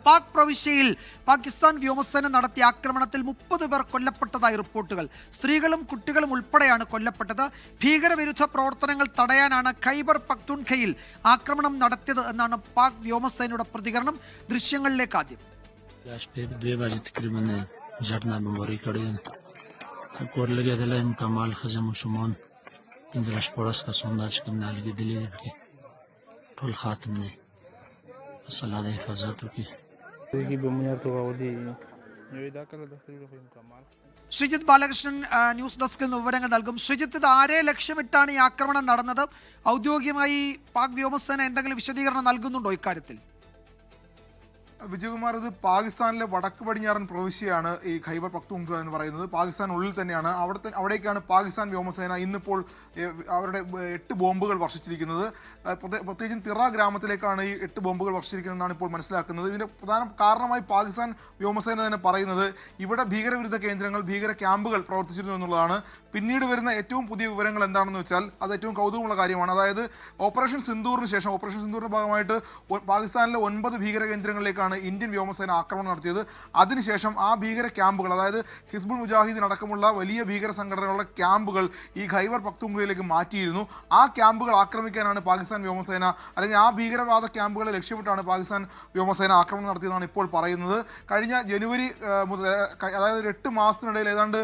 പാക് പ്രവിശ്യയിൽ പാകിസ്ഥാൻ വ്യോമസേന നടത്തിയ ആക്രമണത്തിൽ 30 പേർ കൊല്ലപ്പെട്ടതായി റിപ്പോർട്ടുകൾ. സ്ത്രീകളും കുട്ടികളും ഉൾപ്പെടെയാണ് കൊല്ലപ്പെട്ടത്. ഭീകരവിരുദ്ധ പ്രവർത്തനങ്ങൾ തടയാനാണ് ഖൈബർ പഖ്തൂൺഖയിൽ ആക്രമണം നടത്തിയത് എന്നാണ് പാക് വ്യോമസേനയുടെ പ്രതികരണം. ദൃശ്യങ്ങളിലേക്ക് ആദ്യം. ശ്രീജിത്ത് ബാലകൃഷ്ണൻ ന്യൂസ് ഡെസ്കിൽ നിന്ന് വിവരങ്ങൾ നൽകും. ശ്രീജിത്ത്, ഇത് ആരെ ലക്ഷ്യമിട്ടാണ് ഈ ആക്രമണം നടന്നത്? ഔദ്യോഗികമായി പാക് വ്യോമസേന എന്തെങ്കിലും വിശദീകരണം നൽകുന്നുണ്ടോ ഇക്കാര്യത്തിൽ? വിജയകുമാർ, ഇത് പാകിസ്ഥാനിലെ വടക്ക് പടിഞ്ഞാറൻ പ്രവിശ്യയാണ് ഈ ഖൈബർ പഖ്തൂൺഖ്വ എന്ന് പറയുന്നത്. പാകിസ്ഥാൻ ഉള്ളിൽ തന്നെയാണ്. അവിടേക്കാണ് പാകിസ്ഥാൻ വ്യോമസേന ഇന്നിപ്പോൾ അവരുടെ 8 ബോംബുകൾ വർഷിച്ചിരിക്കുന്നത്. പ്രത്യേകിച്ചും തിറ ഗ്രാമത്തിലേക്കാണ് ഈ 8 ബോംബുകൾ വർഷിച്ചിരിക്കുന്നതെന്നാണ് ഇപ്പോൾ മനസ്സിലാക്കുന്നത്. ഇതിന്റെ പ്രധാന കാരണമായി പാകിസ്ഥാൻ വ്യോമസേന തന്നെ പറയുന്നത് ഇവിടെ ഭീകരവിരുദ്ധ കേന്ദ്രങ്ങൾ, ഭീകര ക്യാമ്പുകൾ പ്രവർത്തിച്ചിരുന്നു എന്നുള്ളതാണ്. പിന്നീട് വരുന്ന ഏറ്റവും പുതിയ വിവരങ്ങൾ എന്താണെന്ന് വെച്ചാൽ അത് ഏറ്റവും കൗതുകമുള്ള കാര്യമാണ്. അതായത് ഓപ്പറേഷൻ സിന്ദൂറിന് ശേഷം, ഓപ്പറേഷൻ സിന്ദൂറിന്റെ ഭാഗമായിട്ട് പാകിസ്ഥാനിലെ 9 ഭീകര കേന്ദ്രങ്ങളിലേക്കാണ് ഇന്ത്യൻ വ്യോമസേന ആക്രമണം നടത്തിയത്. അതിനുശേഷം ആ ഭീകര ക്യാമ്പുകൾ, അതായത് ഹിസ്ബുൾ മുജാഹിദീൻ അടക്കമുള്ള വലിയ ഭീകര സംഘടനകളുടെ ക്യാമ്പുകൾ ഈ ഖൈബർ പഖ്തൂൺഖ്വയിലേക്ക് മാറ്റിയിരുന്നു. ആ ക്യാമ്പുകൾ ആക്രമിക്കാനാണ് പാകിസ്ഥാൻ വ്യോമസേന, അല്ലെങ്കിൽ ആ ഭീകരവാദ ക്യാമ്പുകളെ ലക്ഷ്യമിട്ടാണ് പാകിസ്ഥാൻ വ്യോമസേന ആക്രമണം നടത്തിയതെന്നാണ് ഇപ്പോൾ പറയുന്നത്. കഴിഞ്ഞ ജനുവരി മുതൽ, അതായത് 8 മാസത്തിനിടയിൽ ഏതാണ്ട്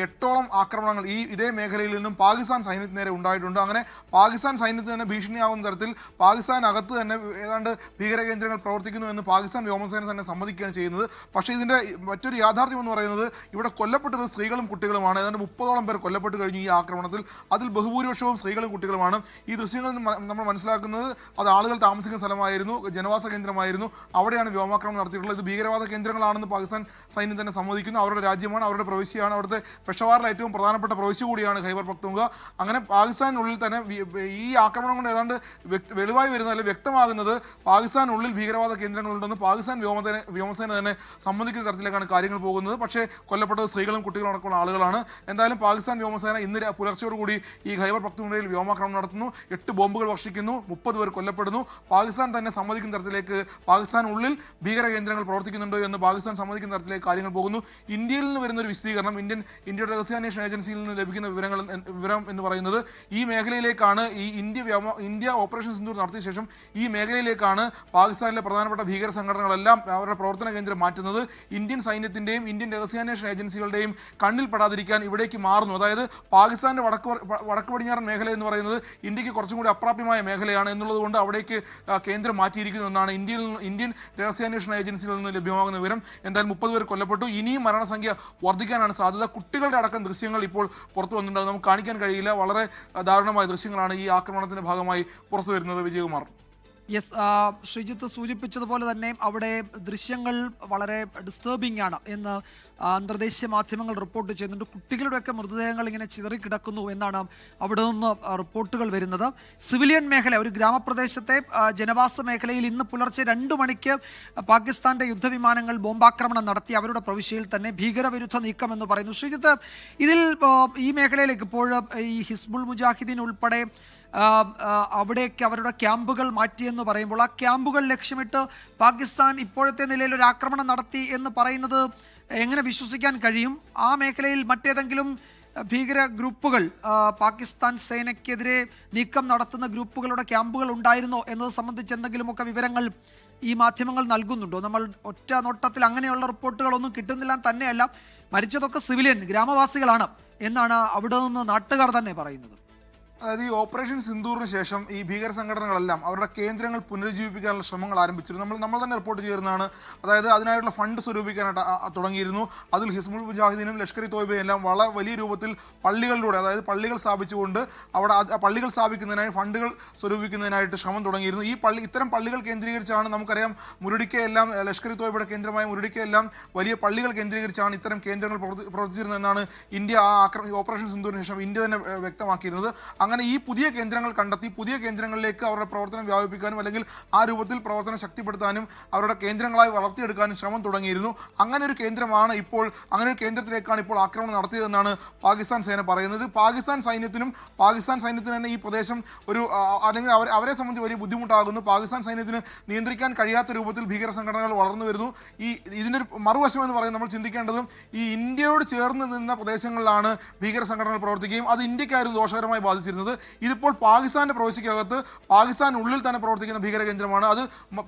8ഓളം ആക്രമണങ്ങൾ ഇതേ മേഖലയിൽ നിന്നും പാകിസ്ഥാൻ സൈന്യത്തിന് നേരെ ഉണ്ടായിട്ടുണ്ട്. അങ്ങനെ പാകിസ്ഥാൻ സൈന്യത്തിന് തന്നെ ഭീഷണിയാവുന്ന തരത്തിൽ പാകിസ്ഥാനകത്ത് തന്നെ ഏതാണ്ട് ഭീകര കേന്ദ്രങ്ങൾ പ്രവർത്തിക്കുന്നു എന്ന് പാകിസ്ഥാൻ വ്യോമസേന തന്നെ സമ്മതിക്കുകയാണ് ചെയ്യുന്നത്. പക്ഷേ ഇതിന്റെ മറ്റൊരു യാഥാർത്ഥ്യം എന്ന് പറയുന്നത് ഇവിടെ കൊല്ലപ്പെട്ടത് സ്ത്രീകളും കുട്ടികളുമാണ്. ഏതാണ്ട് 30ഓളം പേർ കൊല്ലപ്പെട്ട് കഴിഞ്ഞു ഈ ആക്രമണത്തിൽ. അതിൽ ബഹുഭൂരിപക്ഷവും സ്ത്രീകളും കുട്ടികളുമാണ്. ഈ ദൃശ്യങ്ങളിൽ നമ്മൾ മനസ്സിലാക്കുന്നത് അത് ആളുകൾ താമസിക്കുന്ന സ്ഥലമായിരുന്നു, ജനവാസ കേന്ദ്രമായിരുന്നു. അവിടെയാണ് വ്യോമാക്രമണം നടത്തിയിട്ടുള്ളത്. ഇത് ഭീകരവാദ കേന്ദ്രങ്ങളാണെന്ന് പാകിസ്ഥാൻ സൈന്യം തന്നെ സമ്മതിക്കുന്നു. അവരുടെ രാജ്യമാണ്, അവരുടെ പ്രവിശ്യയാണ്. അവിടുത്തെ പെഷവാറിലെ ഏറ്റവും പ്രധാനപ്പെട്ട പ്രവിശ്യ കൂടിയാണ് ഖൈബർ പഖ്തൂൺഖ്വ. അങ്ങനെ പാകിസ്ഥാനുള്ളിൽ തന്നെ ഈ ആക്രമണം കൊണ്ട് ഏതാണ്ട് വെളിവായി വരുന്നത്, അല്ലെങ്കിൽ വ്യക്തമാകുന്നത് പാകിസ്ഥാനുള്ളിൽ ഭീകരവാദ കേന്ദ്രങ്ങളുണ്ടെന്ന് പാകിസ്ഥാൻ വ്യോമസേന തന്നെ സമ്മതിക്കുന്ന തരത്തിലേക്കാണ് കാര്യങ്ങൾ പോകുന്നത്. പക്ഷേ കൊല്ലപ്പെട്ടത് സ്ത്രീകളും കുട്ടികളും അടക്കമുള്ള ആളുകളാണ്. എന്തായാലും പാകിസ്ഥാൻ വ്യോമസേന ഇന്ന് പുലർച്ചയോടുകൂടി ഈ ഖൈബർ പഖ്തൂൺഖ്വയിൽ വ്യോമാക്രമണം നടത്തുന്നു. 8 ബോംബുകൾ വർഷിക്കുന്നു. 30 പേർ കൊല്ലപ്പെടുന്നു. പാകിസ്ഥാൻ തന്നെ സമ്മതിക്കുന്ന തരത്തിലേക്ക്, പാകിസ്ഥാനുള്ളിൽ ഭീകര കേന്ദ്രങ്ങൾ പ്രവർത്തിക്കുന്നുണ്ടോ എന്ന് പാകിസ്ഥാൻ സമ്മതിക്കുന്ന തരത്തിലേക്ക് കാര്യങ്ങൾ പോകുന്നു. ഇന്ത്യയിൽ നിന്ന് വരുന്ന ഒരു വിശദീകരണം, ഇന്ത്യയുടെ രഹസ്യാന്വേഷണ ഏജൻസിയിൽ നിന്ന് ലഭിക്കുന്ന വിവരം എന്ന് പറയുന്നത് ഈ മേഖലയിലേക്കാണ്, ഈ ഇന്ത്യ ഓപ്പറേഷൻ സിന്ദൂർ നടത്തിയ ശേഷം ഈ മേഖലയിലേക്കാണ് പാകിസ്ഥാനിലെ പ്രധാനപ്പെട്ട ഭീകര സംഘടനകളെല്ലാം അവരുടെ പ്രവർത്തന കേന്ദ്രം മാറ്റുന്നത്. ഇന്ത്യൻ സൈന്യത്തിന്റെയും ഇന്ത്യൻ രഹസ്യാന്വേഷണ ഏജൻസികളുടെയും കണ്ണിൽ പെടാതിരിക്കാൻ ഇവിടേക്ക് മാറുന്നു. അതായത് പാകിസ്ഥാന്റെ വടക്ക് പടിഞ്ഞാറൻ മേഖല എന്ന് പറയുന്നത് ഇന്ത്യക്ക് കുറച്ചും കൂടി അപ്രാപ്യമായ മേഖലയാണ് എന്നുള്ളത് കൊണ്ട് അവിടേക്ക് കേന്ദ്രം മാറ്റിയിരിക്കുന്നു എന്നാണ് ഇന്ത്യൻ രഹസ്യാന്വേഷണ ഏജൻസികളിൽ നിന്ന് ലഭ്യമാകുന്ന വിവരം. എന്തായാലും 30 പേർ കൊല്ലപ്പെട്ടു. ഇനിയും മരണസംഖ്യ വർദ്ധിക്കാനാണ് സാധ്യത. കുട്ടികളുടെ അടക്കം ദൃശ്യങ്ങൾ ഇപ്പോൾ പുറത്തു വന്നിട്ടുണ്ട്. നമുക്ക് കാണിക്കാൻ കഴിയില്ല. വളരെ ദാരുണമായ ദൃശ്യങ്ങളാണ് ഈ ആക്രമണത്തിന്റെ ഭാഗമായി പുറത്തു വരുന്നത്. വിജയകുമാർ. യെസ്, ശ്രീജിത്ത് സൂചിപ്പിച്ചതുപോലെ തന്നെ അവിടെ ദൃശ്യങ്ങൾ വളരെ ഡിസ്റ്റർബിംഗ് ആണ് എന്ന് അന്തർദേശീയ മാധ്യമങ്ങൾ റിപ്പോർട്ട് ചെയ്യുന്നുണ്ട്. കുട്ടികളുടെയൊക്കെ മൃതദേഹങ്ങൾ ഇങ്ങനെ ചിതറിക്കിടക്കുന്നു എന്നാണ് അവിടെ നിന്ന് റിപ്പോർട്ടുകൾ വരുന്നത്. സിവിലിയൻ മേഖല, ഒരു ഗ്രാമപ്രദേശത്തെ ജനവാസ മേഖലയിൽ ഇന്ന് പുലർച്ചെ 2 മണിക്ക് പാകിസ്ഥാന്റെ യുദ്ധവിമാനങ്ങൾ ബോംബാക്രമണം നടത്തി. അവരുടെ പ്രവിശ്യയിൽ തന്നെ ഭീകരവിരുദ്ധ നീക്കം എന്ന് പറയുന്നു. ശ്രീജിത്ത്, ഇതിൽ ഈ മേഖലയിലേക്ക് ഇപ്പോൾ ഈ ഹിസ്ബുൾ മുജാഹിദീൻ ഉൾപ്പെടെ അവിടേക്ക് അവരുടെ ക്യാമ്പുകൾ മാറ്റിയെന്ന് പറയുമ്പോൾ ആ ക്യാമ്പുകൾ ലക്ഷ്യമിട്ട് പാകിസ്ഥാൻ ഇപ്പോഴത്തെ നിലയിൽ ഒരു ആക്രമണം നടത്തി എന്ന് പറയുന്നത് എങ്ങനെ വിശ്വസിക്കാൻ കഴിയും? ആ മേഖലയിൽ മറ്റേതെങ്കിലും ഭീകര ഗ്രൂപ്പുകൾ, പാകിസ്ഥാൻ സേനയ്ക്കെതിരെ നീക്കം നടത്തുന്ന ഗ്രൂപ്പുകളുടെ ക്യാമ്പുകൾ ഉണ്ടായിരുന്നോ എന്നത് സംബന്ധിച്ച് എന്തെങ്കിലുമൊക്കെ വിവരങ്ങൾ ഈ മാധ്യമങ്ങൾ നൽകുന്നുണ്ടോ? നമ്മൾ ഒറ്റ നോട്ടത്തിൽ അങ്ങനെയുള്ള റിപ്പോർട്ടുകളൊന്നും കിട്ടുന്നില്ല. തന്നെയല്ല, മരിച്ചതൊക്കെ സിവിലിയൻ ഗ്രാമവാസികളാണ് എന്നാണ് അവിടെ നിന്ന് നാട്ടുകാർ തന്നെ പറയുന്നത്. അതായത് ഈ ഓപ്പറേഷൻ സിന്ദൂറിന് ശേഷം ഈ ഭീകര സംഘടനകളെല്ലാം അവരുടെ കേന്ദ്രങ്ങൾ പുനരുജ്ജീവിപ്പിക്കാനുള്ള ശ്രമങ്ങൾ ആരംഭിച്ചിരുന്നു. നമ്മൾ തന്നെ റിപ്പോർട്ട് ചെയ്യുന്നതാണ്. അതായത് അതിനായിട്ടുള്ള ഫണ്ട് സ്വരൂപിക്കാനായിട്ട് തുടങ്ങിയിരുന്നു. അതിൽ ഹിസ്ബുൾ മുജാഹിദീനും ലഷ്കർ ഇ തോയ്ബയും എല്ലാം വളരെ വലിയ രൂപത്തിൽ പള്ളികളിലൂടെ, അതായത് പള്ളികൾ സ്ഥാപിച്ചുകൊണ്ട് അവിടെ പള്ളികൾ സ്ഥാപിക്കുന്നതിനായി ഫണ്ടുകൾ സ്വരൂപിക്കുന്നതിനായിട്ട് ശ്രമം തുടങ്ങിയിരുന്നു. ഇത്തരം പള്ളികൾ കേന്ദ്രീകരിച്ചാണ്, നമുക്കറിയാം, മുരടിക്കയെല്ലാം ലഷ്കർ ഇ തോയ്ബയുടെ കേന്ദ്രമായ മുരടിക്കയെല്ലാം വലിയ പള്ളികൾ കേന്ദ്രീകരിച്ചാണ് ഇത്തരം കേന്ദ്രങ്ങൾ പ്രവർത്തിച്ചിരുന്നതെന്നാണ് ഇന്ത്യ ഓപ്പറേഷൻ സിന്ദൂറിന് ശേഷം ഇന്ത്യ തന്നെ വ്യക്തമാക്കിയിരുന്നത്. അങ്ങനെ ഈ പുതിയ കേന്ദ്രങ്ങൾ കണ്ടെത്തി പുതിയ കേന്ദ്രങ്ങളിലേക്ക് അവരുടെ പ്രവർത്തനം വ്യാപിപ്പിക്കാനും അല്ലെങ്കിൽ ആ രൂപത്തിൽ പ്രവർത്തനം ശക്തിപ്പെടുത്താനും അവരുടെ കേന്ദ്രങ്ങളായി വളർത്തിയെടുക്കാനും ശ്രമം തുടങ്ങിയിരുന്നു. അങ്ങനെ ഒരു കേന്ദ്രമാണ് ഇപ്പോൾ അങ്ങനെ ഒരു കേന്ദ്രത്തിലേക്കാണ് ഇപ്പോൾ ആക്രമണം നടത്തിയതെന്നാണ് പാകിസ്ഥാൻ സേന പറയുന്നത്. പാകിസ്ഥാൻ സൈന്യത്തിന് തന്നെ ഈ പ്രദേശം ഒരു അല്ലെങ്കിൽ അവരെ സംബന്ധിച്ച് വലിയ ബുദ്ധിമുട്ടാകുന്നു. പാകിസ്ഥാൻ സൈന്യത്തിന് നിയന്ത്രിക്കാൻ കഴിയാത്ത രൂപത്തിൽ ഭീകര സംഘടനകൾ വളർന്നു വരുന്നു. ഇതിൻ്റെ ഒരു മറുവശം എന്ന് പറയുന്നത് നമ്മൾ ചിന്തിക്കേണ്ടതും ഈ ഇന്ത്യയോട് ചേർന്ന് നിന്ന പ്രദേശങ്ങളിലാണ് ഭീകര സംഘടനകൾ പ്രവർത്തിക്കുകയും അത് ഇന്ത്യക്കാരും ദോഷകരമായി ബാധിച്ചിരുന്നത്. ഇതിപ്പോൾ പാകിസ്ഥാന്റെ പ്രവേശിക്കകത്ത് പാകിസ്ഥാനുള്ളിൽ തന്നെ പ്രവർത്തിക്കുന്ന ഭീകര കേന്ദ്രമാണ്. അത്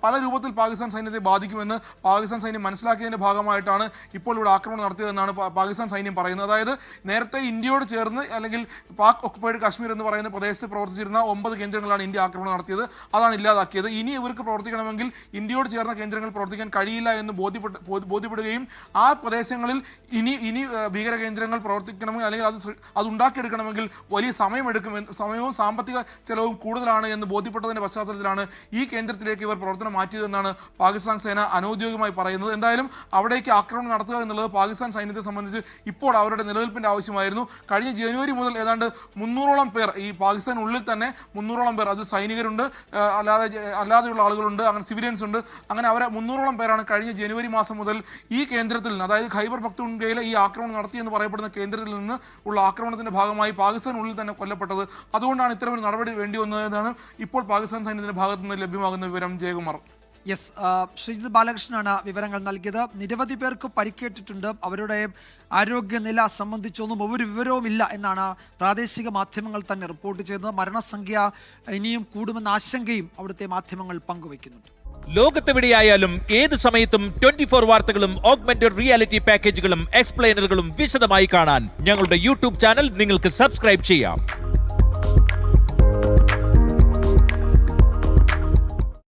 പല രൂപത്തിൽ പാകിസ്ഥാൻ സൈന്യത്തെ ബാധിക്കുമെന്ന് പാകിസ്ഥാൻ സൈന്യം മനസ്സിലാക്കിയതിന്റെ ഭാഗമായിട്ടാണ് ഇപ്പോൾ ഇവിടെ ആക്രമണം നടത്തിയതെന്നാണ് പാകിസ്ഥാൻ സൈന്യം പറയുന്നത്. അതായത് നേരത്തെ ഇന്ത്യയോട് ചേർന്ന് അല്ലെങ്കിൽ പാക് ഒക്കുപൈഡ് കാശ്മീർ എന്ന് പറയുന്ന പ്രദേശത്ത് പ്രവർത്തിച്ചിരുന്ന 9 കേന്ദ്രങ്ങളാണ് ഇന്ത്യ ആക്രമണം നടത്തിയത്. അതാണ് ഇല്ലാതാക്കിയത്. ഇനി ഇവർക്ക് പ്രവർത്തിക്കണമെങ്കിൽ ഇന്ത്യയോട് ചേർന്ന കേന്ദ്രങ്ങൾ പ്രവർത്തിക്കാൻ കഴിയില്ല എന്ന് ബോധ്യപ്പെടുകയും ആ പ്രദേശങ്ങളിൽ ഇനി ഭീകര കേന്ദ്രങ്ങൾ പ്രവർത്തിക്കണമെങ്കിൽ അല്ലെങ്കിൽ അത് ഉണ്ടാക്കിയെടുക്കണമെങ്കിൽ വലിയ സമയവും സാമ്പത്തിക ചെലവും കൂടുതലാണ് എന്ന് ബോധ്യപ്പെട്ടതിന്റെ പശ്ചാത്തലത്തിലാണ് ഈ കേന്ദ്രത്തിലേക്ക് ഇവർ പ്രവർത്തനം മാറ്റിയതെന്നാണ് പാകിസ്ഥാൻ സേന അനൗദ്യോഗികമായി പറയുന്നത്. എന്തായാലും അവിടേക്ക് ആക്രമണം നടത്തുക എന്നുള്ളത് പാകിസ്ഥാൻ സൈന്യത്തെ സംബന്ധിച്ച് ഇപ്പോൾ അവരുടെ നിലനിൽപ്പിന്റെ ആവശ്യമായിരുന്നു. കഴിഞ്ഞ ജനുവരി മുതൽ ഏതാണ്ട് 300ഓളം പേർ ഈ പാകിസ്ഥാൻ ഉള്ളിൽ തന്നെ 300ഓളം പേർ, അത് സൈനികരുണ്ട്, അല്ലാതെയുള്ള ആളുകളുണ്ട്, അങ്ങനെ സിവിലിയൻസ് ഉണ്ട്, അങ്ങനെ അവരെ 300ഓളം പേരാണ് കഴിഞ്ഞ ജനുവരി മാസം മുതൽ ഈ കേന്ദ്രത്തിൽ നിന്ന്, അതായത് ഖൈബർ പഖ്തൂൺഖയിലെ ഈ ആക്രമണം നടത്തിയെന്ന് പറയപ്പെടുന്ന കേന്ദ്രത്തിൽ നിന്ന് ഉള്ള ആക്രമണത്തിന്റെ ഭാഗമായി പാകിസ്ഥാനുള്ളിൽ തന്നെ കൊല്ലപ്പെട്ടത്. അതുകൊണ്ടാണ് ഇത്തരമൊരു നടപടി വേണ്ടി വന്നതെന്നാണ് ഇപ്പോൾ പാകിസ്ഥാൻ സൈന്യത്തിന്റെ ഭാഗത്തു നിന്ന് ലഭ്യമാകുന്ന വിവരം. ജയകുമാർ. യെസ്, ശ്രീജിത്ത് ബാലകൃഷ്ണനാണ് വിവരങ്ങൾ നൽകിയത്. നിരവധി പേർക്ക് പരിക്കേറ്റിട്ടുണ്ട്. അവരുടെ ആരോഗ്യനില സംബന്ധിച്ചൊന്നും ഒരു വിവരവുമില്ല എന്നാണ് പ്രാദേശിക മാധ്യമങ്ങൾ തന്നെ റിപ്പോർട്ട് ചെയ്തത്. മരണസംഖ്യ ഇനിയും കൂടുമെന്ന ആശങ്കയും അവിടുത്തെ മാധ്യമങ്ങൾ പങ്കുവയ്ക്കുന്നുണ്ട്. ലോകത്തെവിടെയായാലും ഏത് സമയത്തും 24 വാർത്തകളും ഓഗ്മെന്റഡ് റിയാലിറ്റി പാക്കേജുകളും എക്സ്പ്ലെയിനറുകളും വിശദമായി കാണാൻ ഞങ്ങളുടെ യൂട്യൂബ് ചാനൽ നിങ്ങൾക്ക് സബ്സ്ക്രൈബ് ചെയ്യാം.